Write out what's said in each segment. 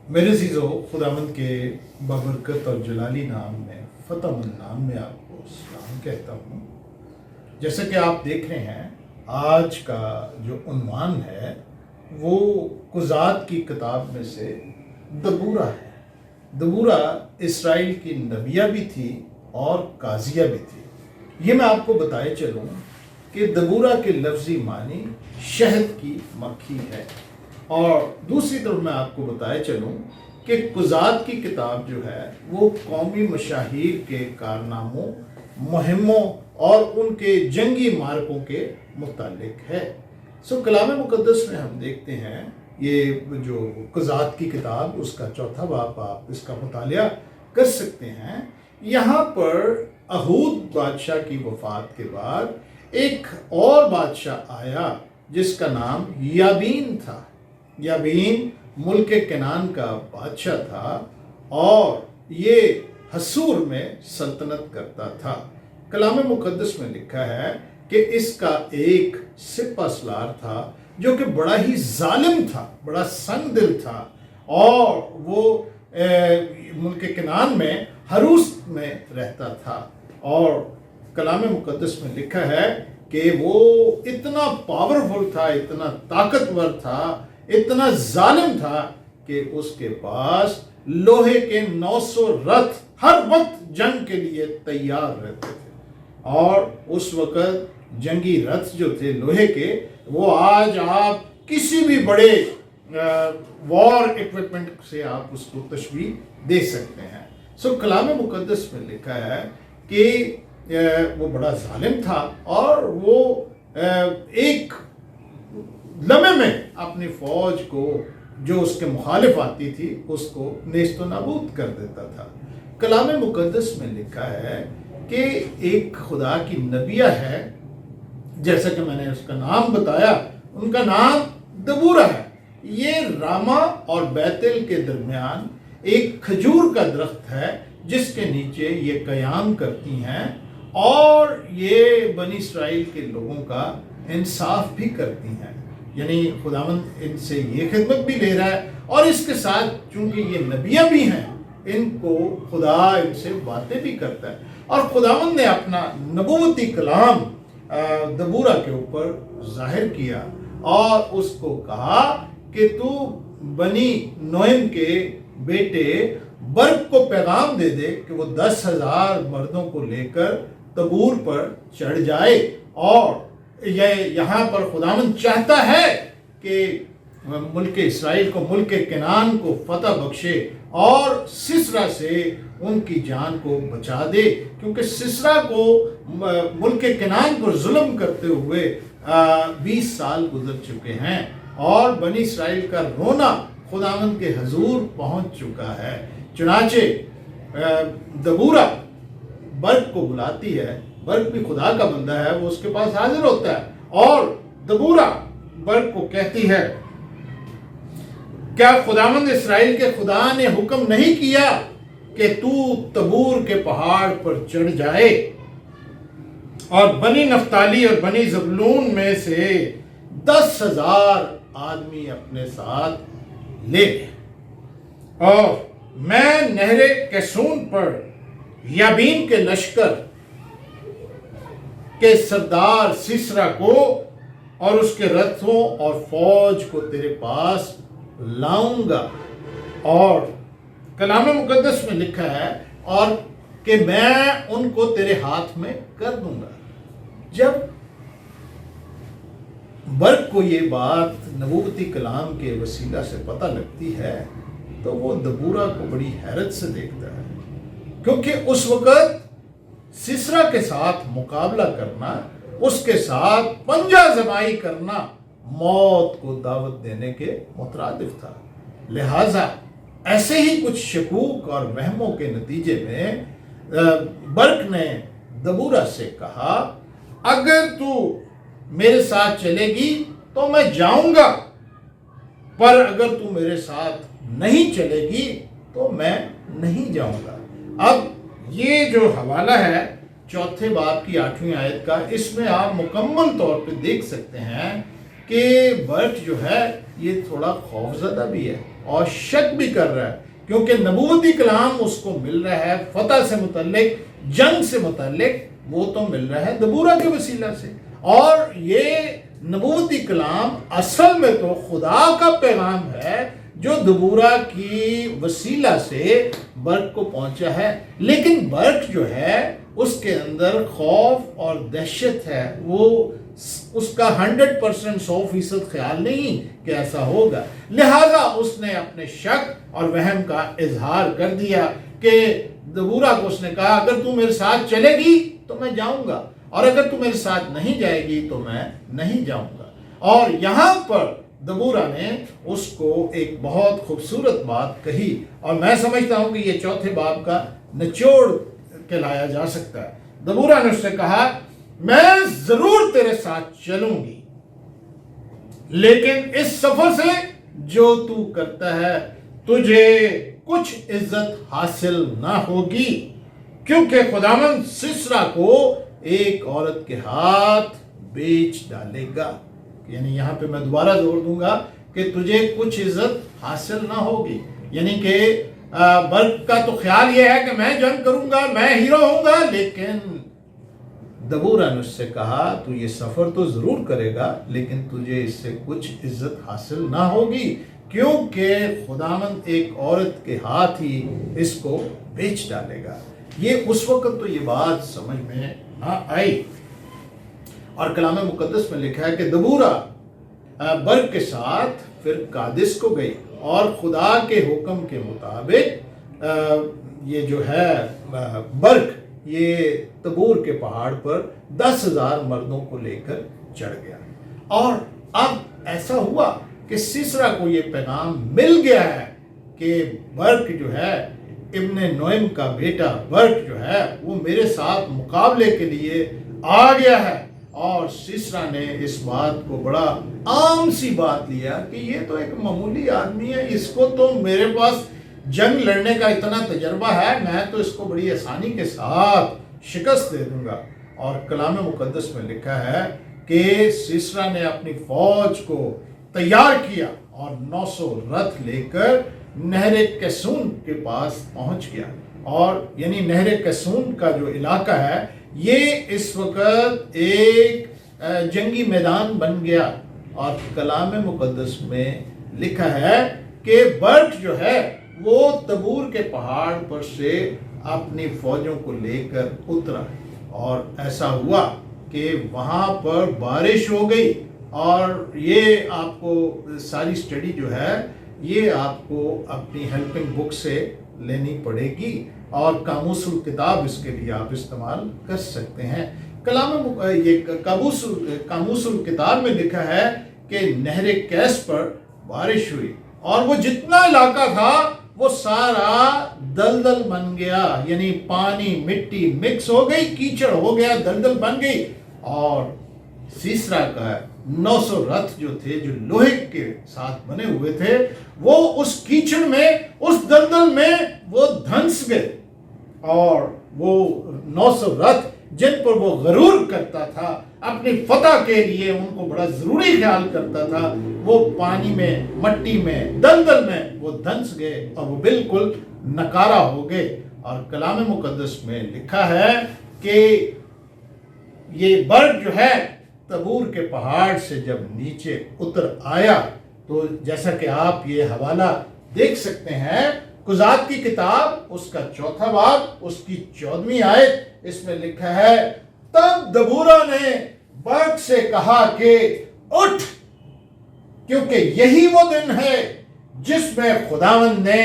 میرے عزیزو، خداوند کے بابرکت اور جلالی نام میں، فتح مند نام میں آپ کو سلام کہتا ہوں۔ جیسا کہ آپ دیکھ رہے ہیں، آج کا جو عنوان ہے وہ قضات کی کتاب میں سے دبورہ ہے۔ دبورہ اسرائیل کی نبیہ بھی تھی اور قاضیہ بھی تھی۔ یہ میں آپ کو بتائے چلوں کہ دبورہ کے لفظی معنی شہد کی مکھی ہے، اور دوسری طرف میں آپ کو بتائے چلوں کہ قضات کی کتاب جو ہے وہ قومی مشاہیر کے کارناموں، مہموں اور ان کے جنگی مارکوں کے متعلق ہے۔ کلام مقدس میں ہم دیکھتے ہیں، یہ جو قضات کی کتاب، اس کا 4واں باب آپ اس کا مطالعہ کر سکتے ہیں۔ یہاں پر اہود بادشاہ کی وفات کے بعد ایک اور بادشاہ آیا جس کا نام یابین تھا۔ یابین ملک کنعان کا بادشاہ تھا اور یہ حصور میں سلطنت کرتا تھا۔ کلام مقدس میں لکھا ہے کہ اس کا ایک سپہ سالار تھا جو کہ بڑا ہی ظالم تھا، بڑا سنگ دل تھا، اور وہ ملک کنعان میں حروس میں رہتا تھا۔ اور کلام مقدس میں لکھا ہے کہ وہ اتنا پاورفل تھا، اتنا طاقتور تھا، اتنا ظالم تھا کہ اس کے پاس لوہے کے 900 رتھ ہر وقت جنگ کے لیے تیار رہتے تھے، اور اس وقت جنگی رتھ جو تھے لوہے کے، وہ آج آپ کسی بھی بڑے وار ایکوپمنٹ سے آپ اس کو تشبیہ دے سکتے ہیں۔ کلام مقدس میں لکھا ہے کہ وہ بڑا ظالم تھا، اور وہ ایک لمحے میں اپنی فوج کو جو اس کے مخالف آتی تھی اس کو نیست و نابود کر دیتا تھا۔ کلام مقدس میں لکھا ہے کہ ایک خدا کی نبیہ ہے، جیسا کہ میں نے اس کا نام بتایا، ان کا نام دبورہ ہے۔ یہ راما اور بیتل کے درمیان ایک کھجور کا درخت ہے جس کے نیچے یہ قیام کرتی ہیں، اور یہ بنی اسرائیل کے لوگوں کا انصاف بھی کرتی ہیں۔ یعنی خداوند ان سے یہ خدمت بھی لے رہا ہے، اور اس کے ساتھ چونکہ یہ نبیہ بھی ہیں، ان کو خدا ان سے باتیں بھی کرتا ہے، اور خداوند نے اپنا نبوتی کلام دبورہ کے اوپر ظاہر کیا، اور اس کو کہا کہ تو بنی نوئم کے بیٹے برق کو پیغام دے دے کہ وہ 10,000 مردوں کو لے کر تبور پر چڑھ جائے، اور یہاں پر خداوند چاہتا ہے کہ ملک اسرائیل کو، ملک کنعان کو فتح بخشے، اور سسرا سے ان کی جان کو بچا دے، کیونکہ سسرا کو ملک کنعان پر ظلم کرتے ہوئے 20 سال گزر چکے ہیں، اور بنی اسرائیل کا رونا خداوند کے حضور پہنچ چکا ہے۔ چنانچہ دبورہ برق کو بلاتی ہے، برق بھی خدا کا بندہ ہے، وہ اس کے پاس حاضر ہوتا ہے، اور دبورہ برق کو کہتی ہے، کیا خداوند اسرائیل کے خدا نے حکم نہیں کیا کہ تو تبور کے پہاڑ پر چڑھ جائے اور بنی نفتالی اور بنی زبلون میں سے 10,000 آدمی اپنے ساتھ لے لے، اور میں نہر کیسون پر یابین کے لشکر کے سردار سسرا کو اور اس کے رتھوں اور فوج کو تیرے پاس لاؤں گا؟ اور کلام مقدس میں لکھا ہے، اور کہ میں ان کو تیرے ہاتھ میں کر دوں گا۔ جب برق کو یہ بات نبوتی کلام کے وسیلہ سے پتہ لگتی ہے تو وہ دبورہ کو بڑی حیرت سے دیکھتا ہے، کیونکہ اس وقت سسرا کے ساتھ مقابلہ کرنا، اس کے ساتھ پنجہ زنائی کرنا موت کو دعوت دینے کے مترادف تھا۔ لہٰذا ایسے ہی کچھ شکوک اور وہموں کے نتیجے میں برق نے دبورہ سے کہا، اگر تو میرے ساتھ چلے گی تو میں جاؤں گا، پر اگر تو میرے ساتھ نہیں چلے گی تو میں نہیں جاؤں گا۔ اب یہ جو حوالہ ہے 4 باب کی 8ویں آیت کا، اس میں آپ مکمل طور پہ دیکھ سکتے ہیں کہ برق جو ہے یہ تھوڑا خوفزدہ بھی ہے اور شک بھی کر رہا ہے، کیونکہ نبوتی کلام اس کو مل رہا ہے فتح سے متعلق، جنگ سے متعلق، وہ تو مل رہا ہے دبورہ کے وسیلہ سے، اور یہ نبوتی کلام اصل میں تو خدا کا پیغام ہے جو دبورہ کی وسیلہ سے برق کو پہنچا ہے، لیکن برق جو ہے اس کے اندر خوف اور دہشت ہے، وہ اس کا 100% 100% خیال نہیں کہ ایسا ہوگا، لہذا اس نے اپنے شک اور وہم کا اظہار کر دیا کہ دبورہ کو اس نے کہا اگر تو میرے ساتھ چلے گی تو میں جاؤں گا، اور اگر تو میرے ساتھ نہیں جائے گی تو میں نہیں جاؤں گا۔ اور یہاں پر دبورہ نے اس کو ایک بہت خوبصورت بات کہی، اور میں سمجھتا ہوں کہ یہ چوتھے باب کا نچوڑ کہلایا جا سکتا ہے۔ دبورہ نے اس سے کہا میں ضرور تیرے ساتھ چلوں گی، لیکن اس سفر سے جو تو کرتا ہے تجھے کچھ عزت حاصل نہ ہوگی، کیونکہ خداوند سسرا کو ایک عورت کے ہاتھ بیچ ڈالے گا۔ یعنی یہاں پہ میں دوبارہ زور دوں گا کہ تجھے کچھ عزت حاصل نہ ہوگی، یعنی کہ برق کا تو خیال یہ ہے کہ میں جنگ کروں گا، میں ہیرو ہوں گا، لیکن دبورہ نے اس سے کہا تو یہ سفر تو ضرور کرے گا لیکن تجھے اس سے کچھ عزت حاصل نہ ہوگی، کیونکہ خداوند ایک عورت کے ہاتھ ہی اس کو بیچ ڈالے گا۔ یہ اس وقت تو یہ بات سمجھ میں نہ آئی، اور کلام مقدس میں لکھا ہے کہ دبورہ برق کے ساتھ پھر قادس کو گئی، اور خدا کے حکم کے مطابق یہ جو ہے برق یہ تبور کے پہاڑ پر 10,000 مردوں کو لے کر چڑھ گیا۔ اور اب ایسا ہوا کہ سسرا کو یہ پیغام مل گیا ہے کہ برق جو ہے ابن نوئم کا بیٹا برق جو ہے وہ میرے ساتھ مقابلے کے لیے آ گیا ہے، اور سسرا نے اس بات کو بڑا عام سی بات لیا کہ یہ تو ایک معمولی آدمی ہے، اس کو تو میرے پاس جنگ لڑنے کا اتنا تجربہ ہے، میں تو اس کو بڑی آسانی کے ساتھ شکست دے دوں گا۔ اور کلام مقدس میں لکھا ہے کہ سسرا نے اپنی فوج کو تیار کیا اور 900 رتھ لے کر نہر کیسون کے پاس پہنچ گیا، اور یعنی نہر کیسون کا جو علاقہ ہے یہ اس وقت ایک جنگی میدان بن گیا، اور کلام مقدس میں لکھا ہے کہ برق جو ہے وہ تبور کے پہاڑ پر سے اپنی فوجوں کو لے کر اترا، اور ایسا ہوا کہ وہاں پر بارش ہو گئی، اور یہ آپ کو ساری سٹڈی جو ہے یہ آپ کو اپنی ہیلپنگ بک سے لینی پڑے گی، اور قاموس الکتاب اس کے لیے آپ استعمال کر سکتے ہیں۔ قاموس الکتاب میں لکھا ہے کہ نہر کیس پر بارش ہوئی، اور وہ جتنا علاقہ تھا وہ سارا دلدل بن گیا، یعنی پانی مٹی مکس ہو گئی، کیچڑ ہو گیا، دلدل بن گئی، اور سسرا کا 900 رتھ جو تھے جو لوہے کے ساتھ بنے ہوئے تھے وہ اس کیچڑ میں، اس دلدل میں وہ دھنس گئے، اور وہ 900 رتھ جن پر وہ غرور کرتا تھا، اپنی فتح کے لیے ان کو بڑا ضروری خیال کرتا تھا، وہ پانی میں، مٹی میں، دلدل میں وہ دھنس گئے اور وہ بالکل نکارہ ہو گئے۔ اور کلام مقدس میں لکھا ہے کہ یہ برق جو ہے تبور کے پہاڑ سے جب نیچے اتر آیا، تو جیسا کہ آپ یہ حوالہ دیکھ سکتے ہیں قضات کی کتاب اس کا 4واں باب اس کی 14ویں آیت، اس میں لکھا ہے تب دبورہ نے برق سے کہا کہ اٹھ، کیونکہ یہی وہ دن ہے جس میں خداوند نے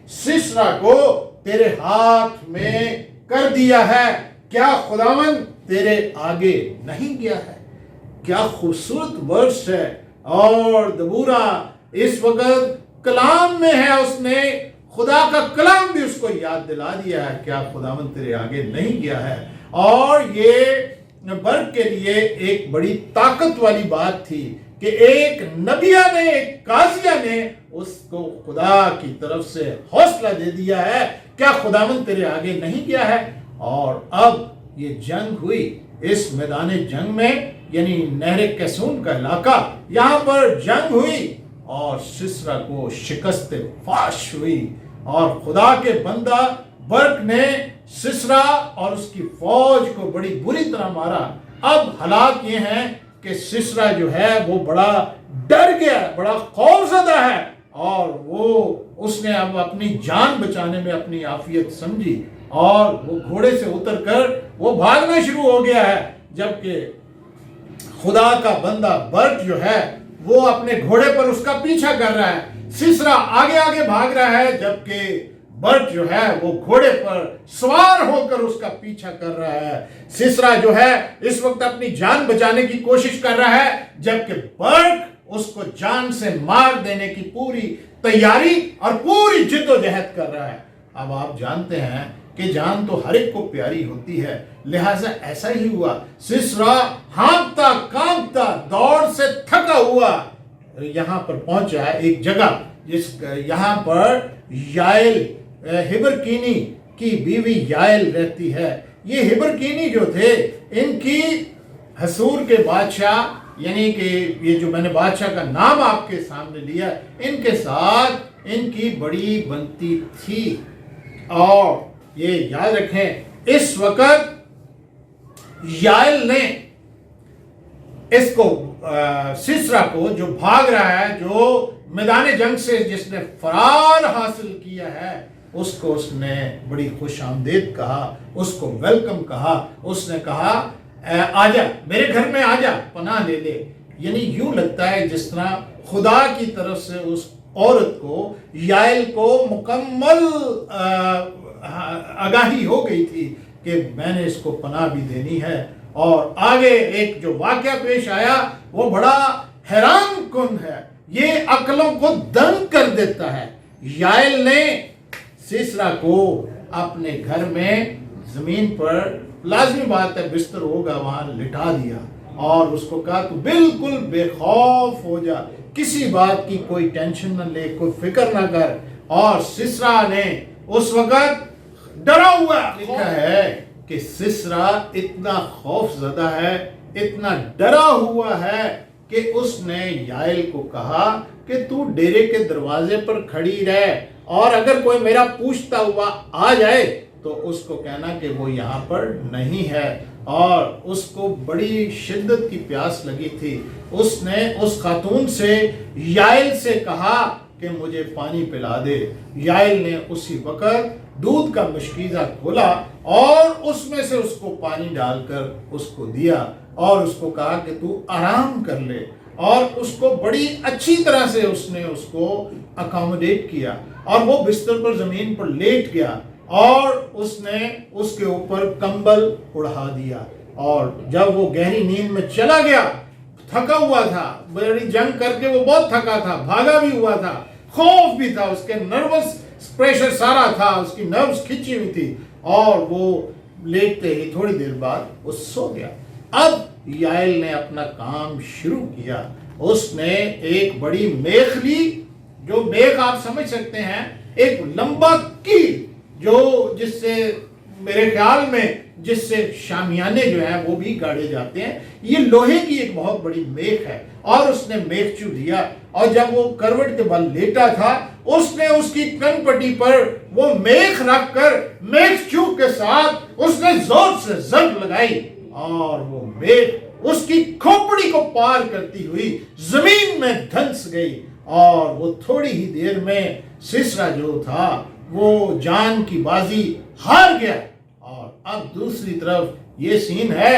سسرا کو تیرے ہاتھ میں کر دیا ہے، کیا خداوند تیرے آگے نہیں گیا ہے؟ کیا خوبصورت ورس ہے، اور دبورہ اس وقت کلام میں ہے، اس نے خدا کا کلام بھی اس کو یاد دلا دیا ہے، کیا خداوند تیرے آگے نہیں گیا ہے۔ اور یہ برق کے لیے ایک بڑی طاقت والی بات تھی کہ ایک نبیہ نے، ایک قاضیہ نے اس کو خدا کی طرف سے حوصلہ دے دیا ہے، کیا خداوند تیرے آگے نہیں گیا ہے۔ اور اب یہ جنگ ہوئی، اس میدان جنگ میں یعنی نہر کیسون کا علاقہ، یہاں پر جنگ ہوئی اور سسرا کو شکست فاش ہوئی، اور خدا کے بندہ برق نے سسرا اور اس کی فوج کو بڑی بری طرح مارا۔ اب حالات یہ ہیں کہ سسرا جو ہے وہ بڑا ڈر گیا، بڑا خوف زدہ ہے، اور اس نے اب اپنی جان بچانے میں اپنی عافیت سمجھی، اور وہ گھوڑے سے اتر کر وہ بھاگنا شروع ہو گیا ہے، جبکہ خدا کا بندہ برق جو ہے وہ اپنے گھوڑے پر اس کا پیچھا کر رہا ہے۔ سسرا آگے آگے بھاگ رہا ہے، جبکہ برق جو ہے وہ گھوڑے پر سوار ہو کر اس کا پیچھا کر رہا ہے۔ سسرا جو ہے اس وقت اپنی جان بچانے کی کوشش کر رہا ہے، جبکہ برق اس کو جان سے مار دینے کی پوری تیاری اور پوری جد و جہد کر رہا ہے۔ اب آپ جانتے ہیں کہ جان تو ہر ایک کو پیاری ہوتی ہے، لہٰذا ایسا ہی ہوا۔ سسرا ہانپتا کانپتا دوڑ سے تھکا ہوا یہاں پر پہنچا ہے ایک جگہ، یہاں پر یائل ہبرکینی کی بیوی یائل رہتی ہے۔ یہ ہبرکینی جو تھے، ان کی حصور کے بادشاہ، یعنی کہ یہ جو میں نے بادشاہ کا نام آپ کے سامنے لیا، ان کے ساتھ ان کی بڑی بنتی تھی۔ اور یہ یاد رکھیں، اس وقت یائل نے اس کو سسرا کو جو بھاگ رہا ہے، جو میدان جنگ سے جس نے فرار حاصل کیا ہے، اس کو اس نے بڑی خوش آمدید کہا، اس کو ویلکم کہا، اس نے کہا آجا میرے گھر میں آجا، پناہ لے لے۔ یعنی یوں لگتا ہے جس طرح خدا کی طرف سے اس عورت کو، یائل کو مکمل آگاہی ہو گئی تھی کہ میں نے اس کو پناہ بھی دینی ہے۔ اور آگے ایک جو واقعہ پیش آیا وہ بڑا حیران کن ہے، یہ عقلوں کو دنگ کر دیتا ہے۔ یائل نے سسرا کو اپنے گھر میں زمین پر، لازمی بات ہے بستر ہوگا وہاں، لٹا دیا، اور اس کو کہا تو بالکل بے خوف ہو جا، کسی بات کی کوئی ٹینشن نہ لے، کوئی فکر نہ کر۔ اور سسرا نے اس وقت ڈرا ہوا، لکھا ہے کہ سسرا اتنا خوف زدہ ہے، اتنا ڈرا ہوا ہے کہ اس نے یائل کو کہا کہ تو ڈیرے کے دروازے پر کھڑی رہ، اور اگر کوئی میرا پوچھتا ہوا آ جائے تو اس کو کہنا کہ وہ یہاں پر نہیں ہے۔ اور اس کو بڑی شدت کی پیاس لگی تھی، اس نے اس خاتون سے، یائل سے کہا کہ مجھے پانی پلا دے۔ یائل نے اسی وقت دودھ کا مشکیزہ کھولا اور اس میں سے اس کو پانی ڈال کر اس کو دیا، اور اس کو کہا کہ تو آرام کر لے، اور اس کو بڑی اچھی طرح سے اس نے اس کو اکاموڈیٹ کیا، اور وہ بستر پر زمین پر لیٹ گیا، اور اس نے اس کے اوپر کمبل اڑا دیا، اور جب وہ گہری نیند میں چلا گیا، تھکا ہوا تھا، بڑی جنگ کر کے وہ بہت تھکا تھا، بھاگا بھی ہوا تھا، خوف بھی تھا، اس کے نروس پریشر سارا تھا، اس کی نروس کھچی ہوئی تھی، اور وہ لیٹتے ہی تھوڑی دیر بعد وہ سو گیا۔ اب یائل نے اپنا کام شروع کیا، اس نے ایک بڑی میخ لی، جو میخ آپ سمجھ سکتے ہیں، ایک لمبا کیل، جو جس سے میرے خیال میں جس سے شامیانے جو ہیں وہ بھی گاڑے جاتے ہیں، یہ لوہے کی ایک بہت بڑی میخ ہے، اور اس نے میخ چو لیا، اور جب وہ کروٹ کے بل لیٹا تھا، اس نے اس کی کن پٹی پر وہ میخ رکھ کر میخ چو کے ساتھ اس نے زور سے زنگ لگائی، اور وہ میخ اس کی کھوپڑی کو پار کرتی ہوئی زمین میں دھنس گئی، اور وہ تھوڑی ہی دیر میں سسرا جو تھا وہ جان کی بازی ہار گیا۔ اور اب دوسری طرف یہ سین ہے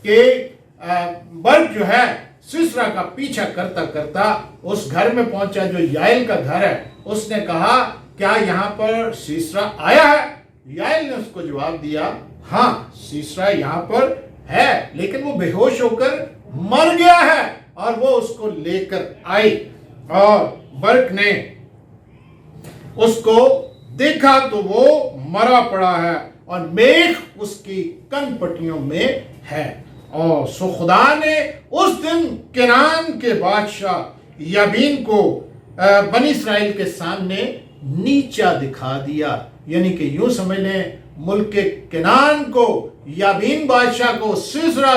کہ برق جو ہے سسرا کا پیچھا کرتا کرتا اس گھر میں پہنچا جو یائل کا گھر ہے۔ اس نے کہا کیا یہاں پر سسرا آیا ہے؟ یائل نے اس کو جواب دیا ہاں سسرا یہاں پر ہے، لیکن وہ بے ہوش ہو کر مر گیا ہے، اور وہ اس کو لے کر آئی، اور برق نے اس کو دیکھا تو وہ مرا پڑا ہے، اور میخ اس کی کن پٹیوں میں ہے۔ اور سو خدا نے اس دن کنعان کے بادشاہ یابین کو بنی اسرائیل کے سامنے نیچا دکھا دیا، یعنی کہ یوں سمجھ لیں ملک کنعان کو، یابین بادشاہ کو، سسرا